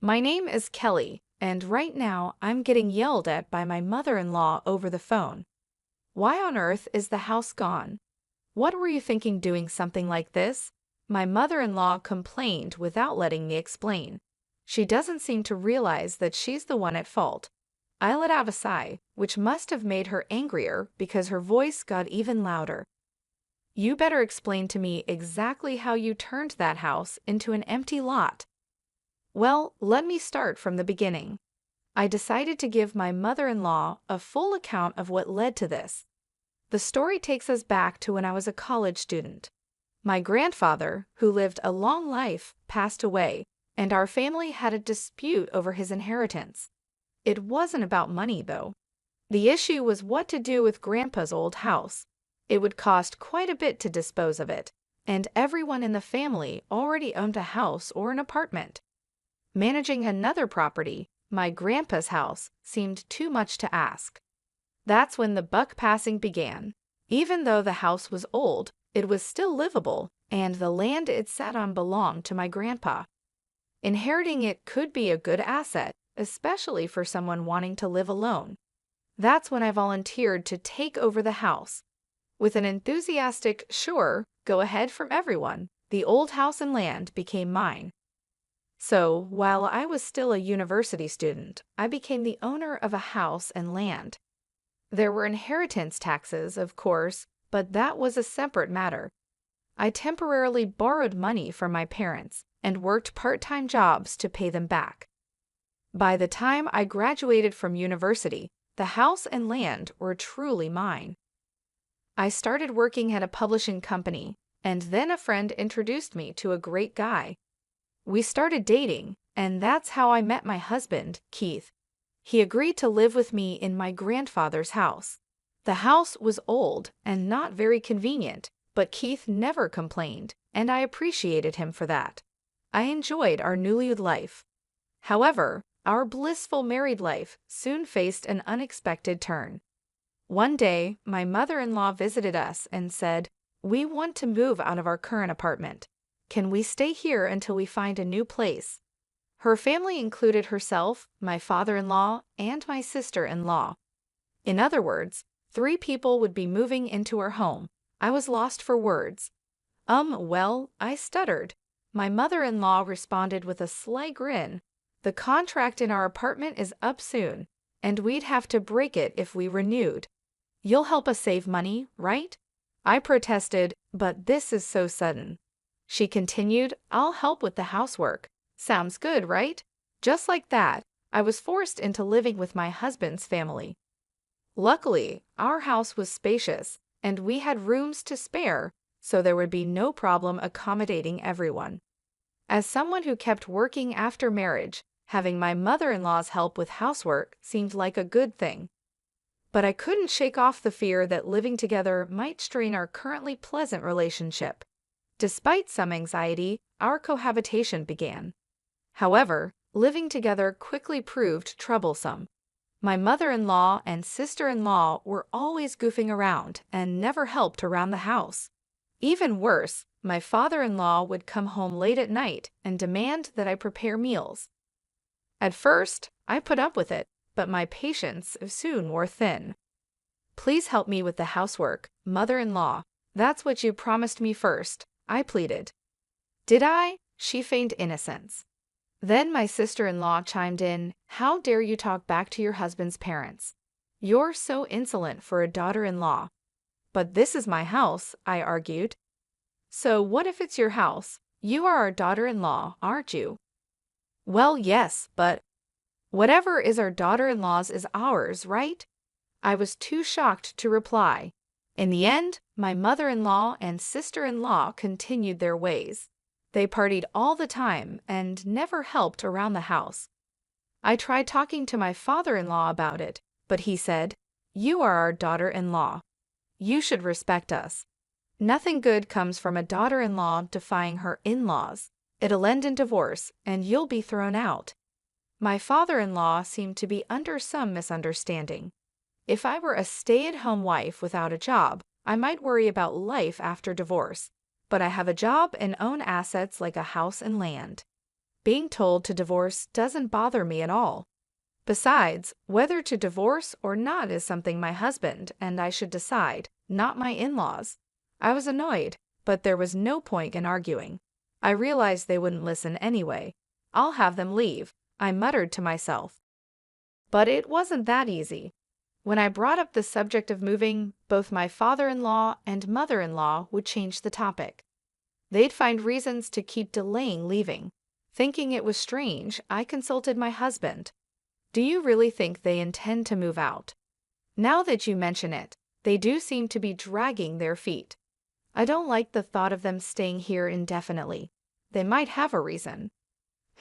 My name is Kelly, and right now I'm getting yelled at by my mother-in-law over the phone. Why on earth is the house gone? What were you thinking doing something like this? My mother-in-law complained without letting me explain. She doesn't seem to realize that she's the one at fault. I let out a sigh, which must have made her angrier because her voice got even louder. You better explain to me exactly how you turned that house into an empty lot. Well, let me start from the beginning. I decided to give my mother-in-law a full account of what led to this. The story takes us back to when I was a college student. My grandfather, who lived a long life, passed away, and our family had a dispute over his inheritance. It wasn't about money, though. The issue was what to do with Grandpa's old house. It would cost quite a bit to dispose of it, and everyone in the family already owned a house or an apartment. Managing another property, my grandpa's house, seemed too much to ask. That's when the buck passing began. Even though the house was old, it was still livable, and the land it sat on belonged to my grandpa. Inheriting it could be a good asset, especially for someone wanting to live alone. That's when I volunteered to take over the house. With an enthusiastic, "Sure, go ahead" from everyone, the old house and land became mine. So, while I was still a university student, I became the owner of a house and land. There were inheritance taxes, of course, but that was a separate matter. I temporarily borrowed money from my parents and worked part-time jobs to pay them back. By the time I graduated from university, the house and land were truly mine. I started working at a publishing company, and then a friend introduced me to a great guy. We started dating, and that's how I met my husband, Keith. He agreed to live with me in my grandfather's house. The house was old and not very convenient, but Keith never complained, and I appreciated him for that. I enjoyed our newlywed life. However, our blissful married life soon faced an unexpected turn. One day, my mother-in-law visited us and said, "We want to move out of our current apartment. Can we stay here until we find a new place?" Her family included herself, my father-in-law, and my sister-in-law. In other words, 3 people would be moving into our home. I was lost for words. Well, I stuttered. My mother-in-law responded with a sly grin. "The contract in our apartment is up soon, and we'd have to break it if we renewed. You'll help us save money, right?" I protested, "But this is so sudden." She continued, "I'll help with the housework. Sounds good, right?" Just like that, I was forced into living with my husband's family. Luckily, our house was spacious, and we had rooms to spare, so there would be no problem accommodating everyone. As someone who kept working after marriage, having my mother-in-law's help with housework seemed like a good thing. But I couldn't shake off the fear that living together might strain our currently pleasant relationship. Despite some anxiety, our cohabitation began. However, living together quickly proved troublesome. My mother-in-law and sister-in-law were always goofing around and never helped around the house. Even worse, my father-in-law would come home late at night and demand that I prepare meals. At first, I put up with it, but my patience soon wore thin. "Please help me with the housework, mother-in-law. That's what you promised me first," I pleaded. "Did I?" She feigned innocence. Then my sister-in-law chimed in, "How dare you talk back to your husband's parents? You're so insolent for a daughter-in-law." "But this is my house," I argued. "So what if it's your house? You are our daughter-in-law, aren't you?" "Well, yes, but whatever is our daughter-in-law's is ours, right?" I was too shocked to reply. In the end, my mother-in-law and sister-in-law continued their ways. They partied all the time and never helped around the house. I tried talking to my father-in-law about it, but he said, "You are our daughter-in-law. You should respect us. Nothing good comes from a daughter-in-law defying her in-laws. It'll end in divorce, and you'll be thrown out." My father-in-law seemed to be under some misunderstanding. If I were a stay-at-home wife without a job, I might worry about life after divorce, but I have a job and own assets like a house and land. Being told to divorce doesn't bother me at all. Besides, whether to divorce or not is something my husband and I should decide, not my in-laws. I was annoyed, but there was no point in arguing. I realized they wouldn't listen anyway. I'll have them leave, I muttered to myself. But it wasn't that easy. When I brought up the subject of moving, both my father-in-law and mother-in-law would change the topic. They'd find reasons to keep delaying leaving. Thinking it was strange, I consulted my husband. Do you really think they intend to move out? Now that you mention it, they do seem to be dragging their feet. I don't like the thought of them staying here indefinitely. They might have a reason.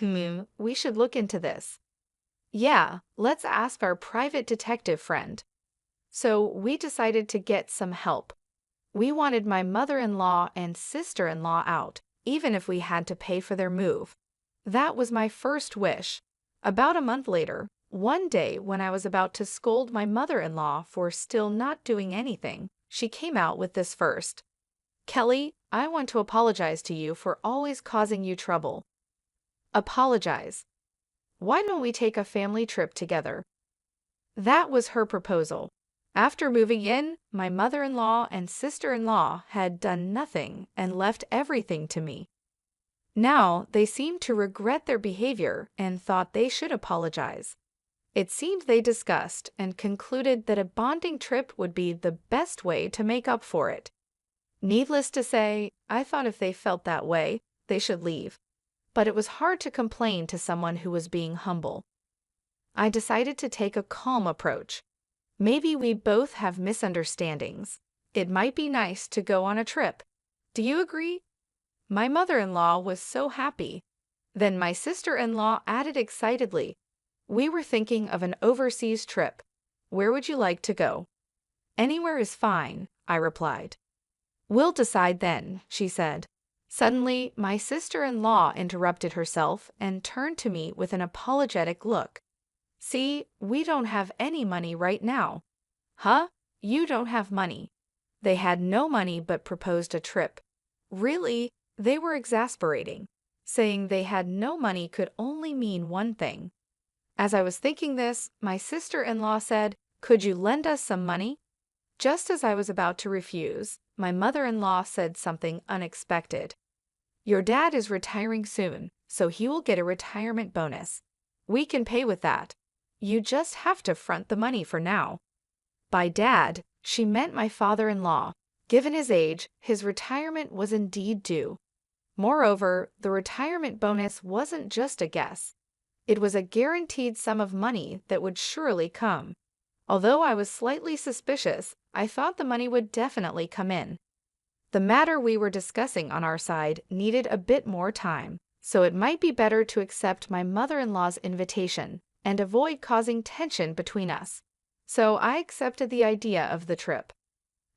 We should look into this. Yeah, let's ask our private detective friend. So we decided to get some help. We wanted my mother-in-law and sister-in-law out, even if we had to pay for their move. That was my first wish. About a month later, one day when I was about to scold my mother-in-law for still not doing anything, she came out with this first. Kelly, I want to apologize to you for always causing you trouble. Apologize. Why don't we take a family trip together? That was her proposal. After moving in, my mother-in-law and sister-in-law had done nothing and left everything to me. Now they seemed to regret their behavior and thought they should apologize. It seemed they discussed and concluded that a bonding trip would be the best way to make up for it. Needless to say, I thought if they felt that way, they should leave. But it was hard to complain to someone who was being humble. I decided to take a calm approach. Maybe we both have misunderstandings. It might be nice to go on a trip. Do you agree? My mother-in-law was so happy. Then my sister-in-law added excitedly, we were thinking of an overseas trip. Where would you like to go? Anywhere is fine, I replied. We'll decide then, she said. Suddenly, my sister-in-law interrupted herself and turned to me with an apologetic look. See, we don't have any money right now. Huh? You don't have money. They had no money but proposed a trip. Really? They were exasperating. Saying they had no money could only mean one thing. As I was thinking this, my sister-in-law said, could you lend us some money? Just as I was about to refuse, my mother-in-law said something unexpected. Your dad is retiring soon, so he will get a retirement bonus. We can pay with that. You just have to front the money for now. By dad, she meant my father-in-law. Given his age, his retirement was indeed due. Moreover, the retirement bonus wasn't just a guess. It was a guaranteed sum of money that would surely come. Although I was slightly suspicious, I thought the money would definitely come in. The matter we were discussing on our side needed a bit more time, so it might be better to accept my mother-in-law's invitation and avoid causing tension between us. So I accepted the idea of the trip.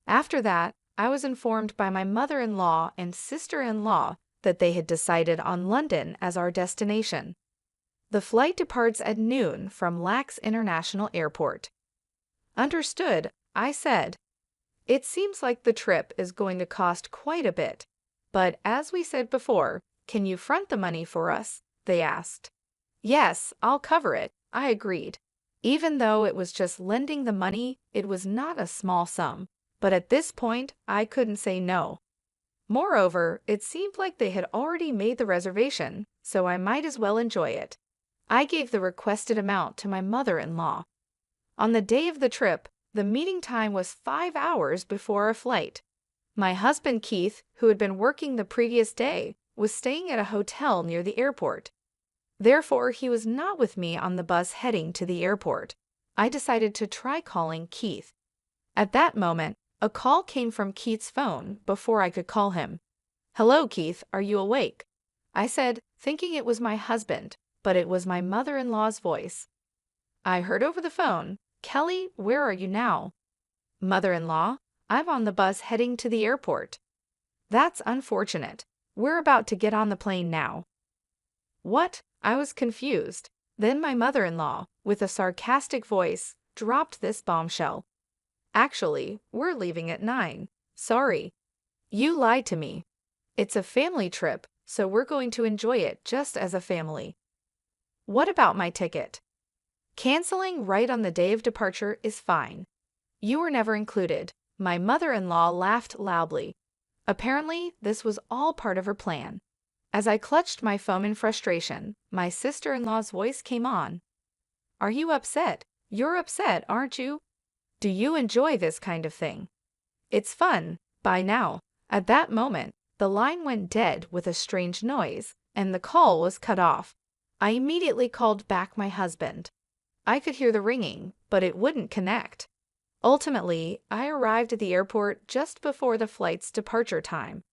After that, I was informed by my mother-in-law and sister-in-law that they had decided on London as our destination. The flight departs at noon from Lax International Airport. Understood, I said. It seems like the trip is going to cost quite a bit. But as we said before, can you front the money for us? They asked. Yes, I'll cover it, I agreed. Even though it was just lending the money, it was not a small sum. But at this point, I couldn't say no. Moreover, it seemed like they had already made the reservation, so I might as well enjoy it. I gave the requested amount to my mother-in-law. On the day of the trip, the meeting time was 5 hours before our flight. My husband Keith, who had been working the previous day, was staying at a hotel near the airport. Therefore, he was not with me on the bus heading to the airport. I decided to try calling Keith. At that moment, a call came from Keith's phone before I could call him. Hello, Keith, are you awake? I said, thinking it was my husband, but it was my mother-in-law's voice. I heard over the phone, Kelly, where are you now? Mother-in-law, I'm on the bus heading to the airport. That's unfortunate. We're about to get on the plane now. What? I was confused. Then my mother-in-law, with a sarcastic voice, dropped this bombshell. Actually, we're leaving at 9. Sorry. You lied to me. It's a family trip, so we're going to enjoy it just as a family. What about my ticket? Canceling right on the day of departure is fine. You were never included. My mother-in-law laughed loudly. Apparently, this was all part of her plan. As I clutched my phone in frustration, my sister-in-law's voice came on. Are you upset? You're upset, aren't you? Do you enjoy this kind of thing? It's fun, by now. At that moment, the line went dead with a strange noise, and the call was cut off. I immediately called back my husband. I could hear the ringing, but it wouldn't connect. Ultimately, I arrived at the airport just before the flight's departure time.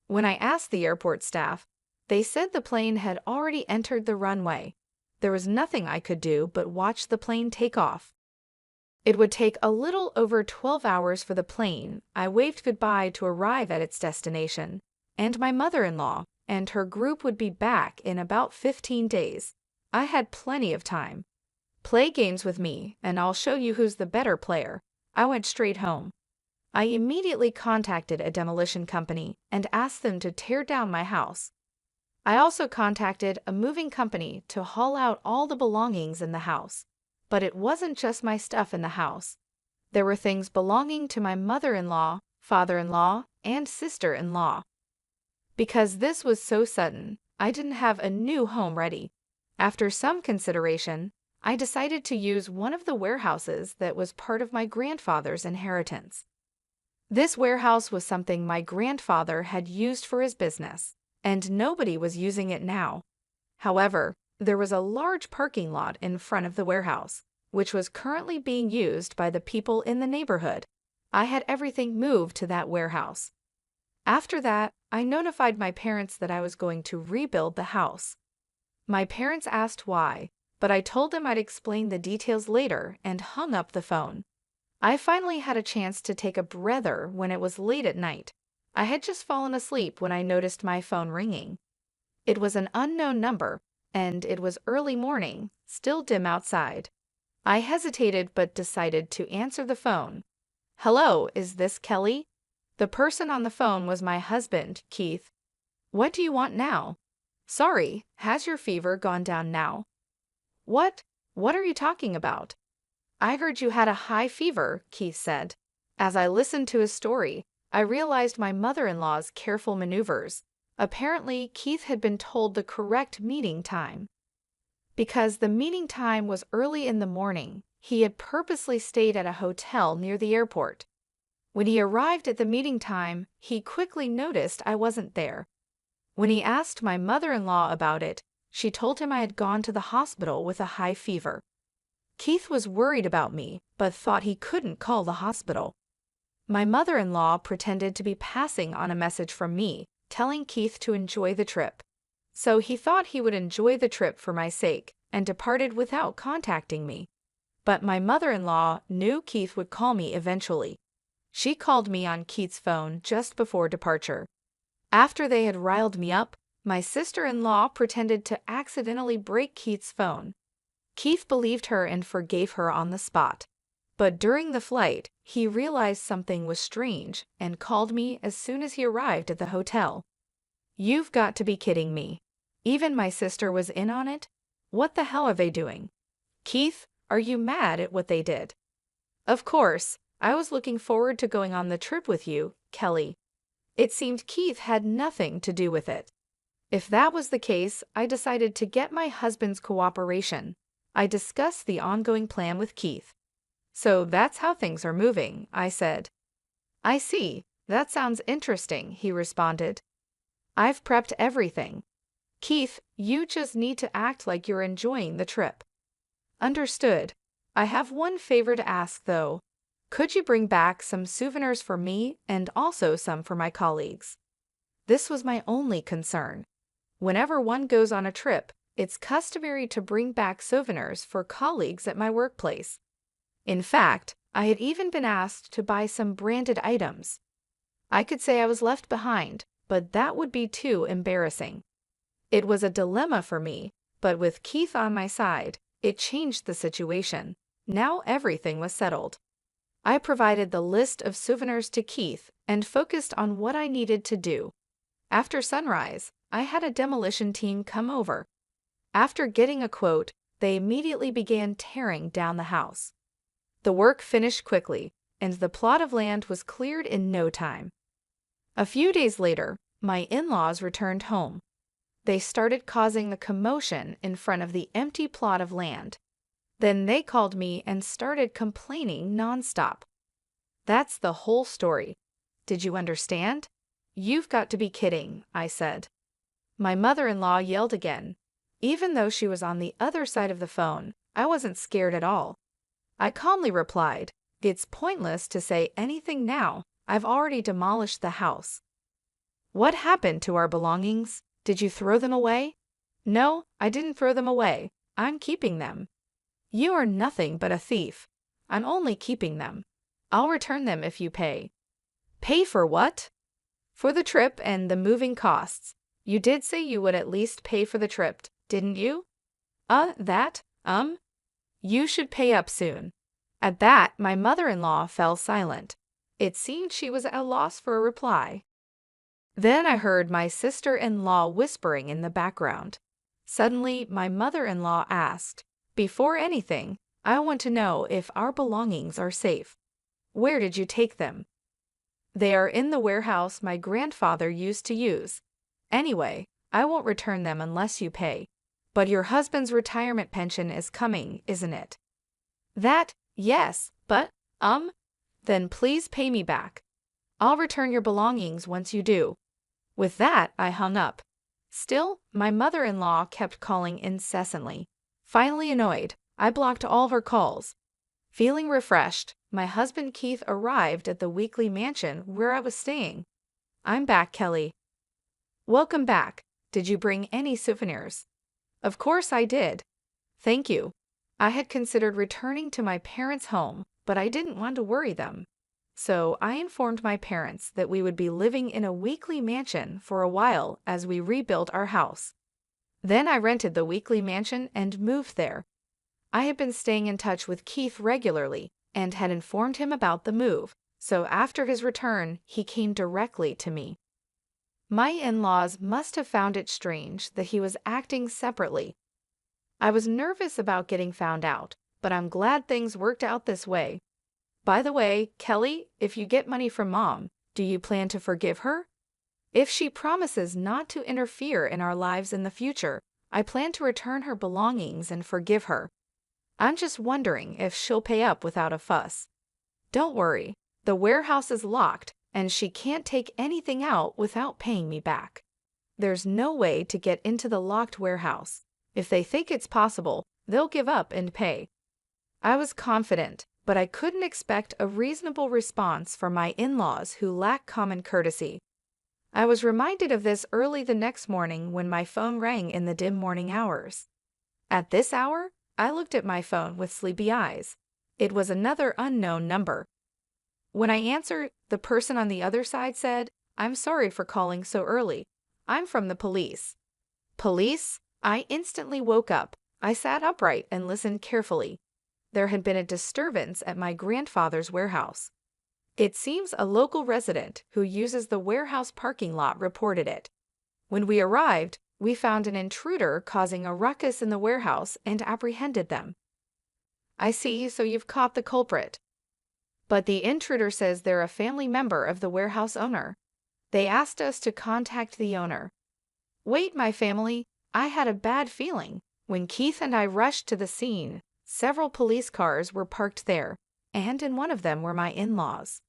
When I asked the airport staff, they said the plane had already entered the runway. There was nothing I could do but watch the plane take off. It would take a little over 12 hours for the plane. I waved goodbye to arrive at its destination, and my mother-in-law and her group would be back in about 15 days. I had plenty of time. Play games with me, and I'll show you who's the better player. I went straight home. I immediately contacted a demolition company and asked them to tear down my house. I also contacted a moving company to haul out all the belongings in the house. But it wasn't just my stuff in the house. There were things belonging to my mother-in-law, father-in-law, and sister-in-law. Because this was so sudden, I didn't have a new home ready. After some consideration, I decided to use one of the warehouses that was part of my grandfather's inheritance. This warehouse was something my grandfather had used for his business, and nobody was using it now. However, there was a large parking lot in front of the warehouse, which was currently being used by the people in the neighborhood. I had everything moved to that warehouse. After that, I notified my parents that I was going to rebuild the house. My parents asked why, but I told them I'd explain the details later and hung up the phone. I finally had a chance to take a breather when it was late at night. I had just fallen asleep when I noticed my phone ringing. It was an unknown number, and it was early morning, still dim outside. I hesitated but decided to answer the phone. Hello, is this Kelly? The person on the phone was my husband, Keith. What do you want now? Sorry, has your fever gone down now? What? What are you talking about? I heard you had a high fever, Keith said. As I listened to his story, I realized my mother-in-law's careful maneuvers. Apparently, Keith had been told the correct meeting time. Because the meeting time was early in the morning, he had purposely stayed at a hotel near the airport. When he arrived at the meeting time, he quickly noticed I wasn't there. When he asked my mother-in-law about it, she told him I had gone to the hospital with a high fever. Keith was worried about me, but thought he couldn't call the hospital. My mother-in-law pretended to be passing on a message from me, telling Keith to enjoy the trip. So he thought he would enjoy the trip for my sake, and departed without contacting me. But my mother-in-law knew Keith would call me eventually. She called me on Keith's phone just before departure. After they had riled me up, my sister-in-law pretended to accidentally break Keith's phone. Keith believed her and forgave her on the spot. But during the flight, he realized something was strange and called me as soon as he arrived at the hotel. You've got to be kidding me. Even my sister was in on it? What the hell are they doing? Keith, are you mad at what they did? Of course, I was looking forward to going on the trip with you, Kelly. It seemed Keith had nothing to do with it. If that was the case, I decided to get my husband's cooperation. I discussed the ongoing plan with Keith. So that's how things are moving, I said. I see. That sounds interesting, he responded. I've prepped everything. Keith, you just need to act like you're enjoying the trip. Understood. I have one favor to ask, though. Could you bring back some souvenirs for me and also some for my colleagues? This was my only concern. Whenever one goes on a trip, it's customary to bring back souvenirs for colleagues at my workplace. In fact, I had even been asked to buy some branded items. I could say I was left behind, but that would be too embarrassing. It was a dilemma for me, but with Keith on my side, it changed the situation. Now everything was settled. I provided the list of souvenirs to Keith and focused on what I needed to do. After sunrise, I had a demolition team come over. After getting a quote, they immediately began tearing down the house. The work finished quickly, and the plot of land was cleared in no time. A few days later, my in-laws returned home. They started causing a commotion in front of the empty plot of land. Then they called me and started complaining nonstop. That's the whole story. Did you understand? You've got to be kidding, I said. My mother-in-law yelled again. Even though she was on the other side of the phone, I wasn't scared at all. I calmly replied, "It's pointless to say anything now. I've already demolished the house." "What happened to our belongings? Did you throw them away?" "No, I didn't throw them away. I'm keeping them." "You are nothing but a thief. I'm only keeping them. I'll return them if you pay." "Pay for what?" "For the trip and the moving costs. You did say you would at least pay for the trip, didn't you?" That. You should pay up soon." At that, my mother-in-law fell silent. It seemed she was at a loss for a reply. Then I heard my sister-in-law whispering in the background. Suddenly, my mother-in-law asked, "Before anything, I want to know if our belongings are safe. Where did you take them?" "They are in the warehouse my grandfather used to use. Anyway, I won't return them unless you pay. But your husband's retirement pension is coming, isn't it?" Yes, but, then please pay me back. I'll return your belongings once you do." With that, I hung up. Still, my mother-in-law kept calling incessantly. Finally annoyed, I blocked all of her calls. Feeling refreshed, my husband Keith arrived at the weekly mansion where I was staying. "I'm back, Kelly." "Welcome back. Did you bring any souvenirs?" "Of course I did. Thank you." I had considered returning to my parents' home, but I didn't want to worry them. So I informed my parents that we would be living in a weekly mansion for a while as we rebuilt our house. Then I rented the weekly mansion and moved there. I had been staying in touch with Keith regularly and had informed him about the move, so after his return, he came directly to me. My in-laws must have found it strange that he was acting separately. I was nervous about getting found out, but I'm glad things worked out this way. By the way, Kelly, if you get money from Mom, do you plan to forgive her? If she promises not to interfere in our lives in the future, I plan to return her belongings and forgive her. I'm just wondering if she'll pay up without a fuss. Don't worry, the warehouse is locked and she can't take anything out without paying me back. There's no way to get into the locked warehouse. If they think it's possible, they'll give up and pay. I was confident, but I couldn't expect a reasonable response from my in-laws who lack common courtesy. I was reminded of this early the next morning when my phone rang in the dim morning hours. At this hour, I looked at my phone with sleepy eyes. It was another unknown number. When I answered, the person on the other side said, "I'm sorry for calling so early. I'm from the police." "Police?" I instantly woke up. I sat upright and listened carefully. There had been a disturbance at my grandfather's warehouse. It seems a local resident who uses the warehouse parking lot reported it. When we arrived, we found an intruder causing a ruckus in the warehouse and apprehended them. "I see, so you've caught the culprit." "But the intruder says they're a family member of the warehouse owner. They asked us to contact the owner." "Wait, my family. I had a bad feeling. When Keith and I rushed to the scene, several police cars were parked there, and in one of them were my in-laws.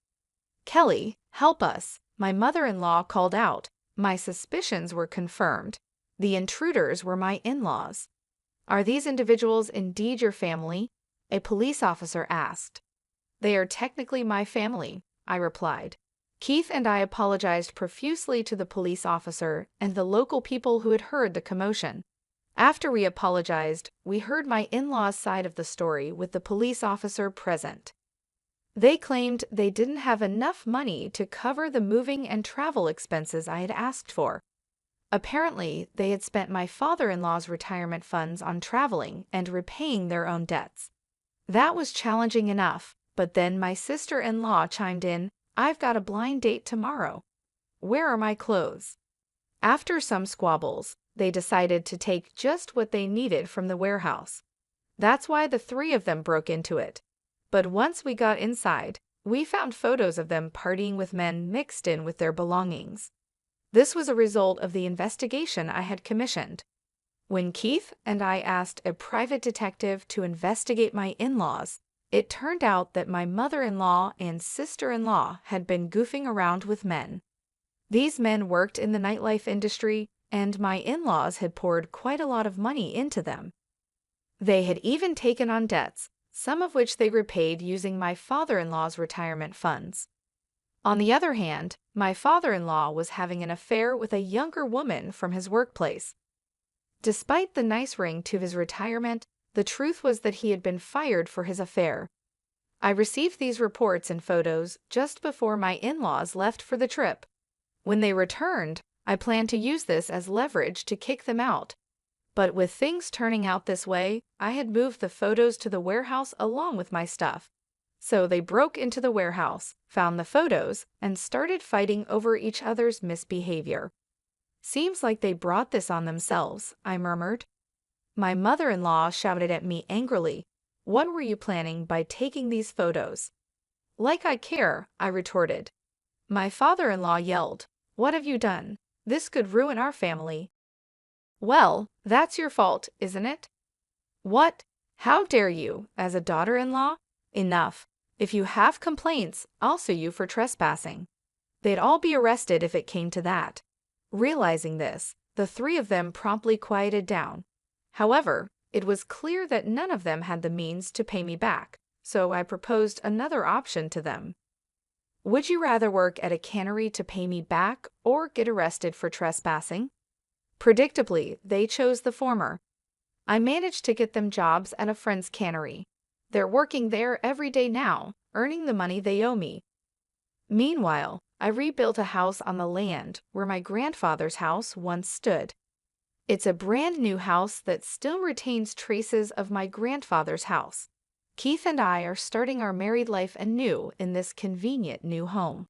"Kelly, help us," my mother-in-law called out. My suspicions were confirmed. The intruders were my in-laws. "Are these individuals indeed your family?" a police officer asked. "They are technically my family," I replied. Keith and I apologized profusely to the police officer and the local people who had heard the commotion. After we apologized, we heard my in-laws' side of the story with the police officer present. They claimed they didn't have enough money to cover the moving and travel expenses I had asked for. Apparently, they had spent my father-in-law's retirement funds on traveling and repaying their own debts. That was challenging enough, but then my sister-in-law chimed in, "I've got a blind date tomorrow. Where are my clothes?" After some squabbles, they decided to take just what they needed from the warehouse. That's why the three of them broke into it. But once we got inside, we found photos of them partying with men mixed in with their belongings. This was a result of the investigation I had commissioned. When Keith and I asked a private detective to investigate my in-laws, it turned out that my mother-in-law and sister-in-law had been goofing around with men. These men worked in the nightlife industry, and my in-laws had poured quite a lot of money into them. They had even taken on debts, some of which they repaid using my father-in-law's retirement funds. On the other hand, my father-in-law was having an affair with a younger woman from his workplace. Despite the nice ring to his retirement, the truth was that he had been fired for his affair. I received these reports and photos just before my in-laws left for the trip. When they returned, I planned to use this as leverage to kick them out. But with things turning out this way, I had moved the photos to the warehouse along with my stuff. So they broke into the warehouse, found the photos, and started fighting over each other's misbehavior. "Seems like they brought this on themselves," I murmured. My mother-in-law shouted at me angrily, "What were you planning by taking these photos?" "Like I care," I retorted. My father-in-law yelled, "What have you done? This could ruin our family." "Well, that's your fault, isn't it?" "What? How dare you, as a daughter-in-law? Enough. If you have complaints, I'll sue you for trespassing." They'd all be arrested if it came to that. Realizing this, the three of them promptly quieted down. However, it was clear that none of them had the means to pay me back, so I proposed another option to them. "Would you rather work at a cannery to pay me back or get arrested for trespassing?" Predictably, they chose the former. I managed to get them jobs at a friend's cannery. They're working there every day now, earning the money they owe me. Meanwhile, I rebuilt a house on the land where my grandfather's house once stood. It's a brand new house that still retains traces of my grandfather's house. Keith and I are starting our married life anew in this convenient new home.